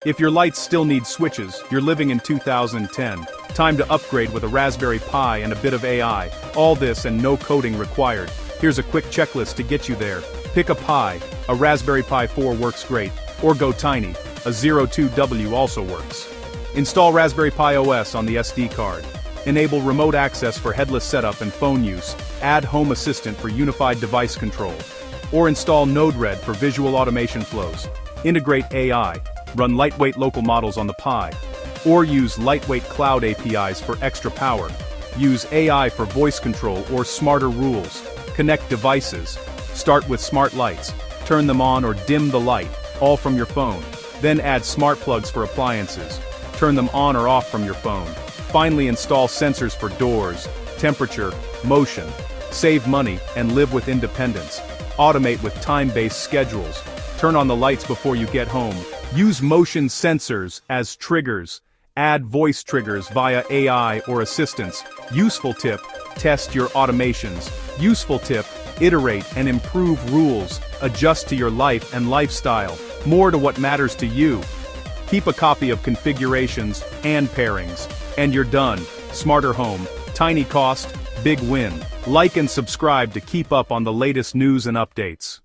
If your lights still need switches, you're living in 2010. Time to upgrade with a Raspberry Pi and a bit of AI. All this and no coding required. Here's a quick checklist to get you there. Pick a Pi. A Raspberry Pi 4 works great. Or go tiny. A 02W also works. Install Raspberry Pi OS on the SD card. Enable remote access for headless setup and phone use. Add Home Assistant for unified device control. Or install Node-RED for visual automation flows. Integrate AI. Run lightweight local models on the Pi. Or use lightweight cloud APIs for extra power. Use AI for voice control or smarter rules. Connect devices. Start with smart lights. Turn them on or dim the light, all from your phone. Then add smart plugs for appliances. Turn them on or off from your phone. Finally, install sensors for doors, temperature, motion. Save money and live with independence. Automate with time-based schedules. Turn on the lights before you get home. Use motion sensors as triggers. Add voice triggers via AI or assistants. Useful tip: test your automations. Useful tip: iterate and improve rules. Adjust to your life and lifestyle. More to what matters to you. Keep a copy of configurations and pairings. And you're done. Smarter home. Tiny cost, big win. Like and subscribe to keep up on the latest news and updates.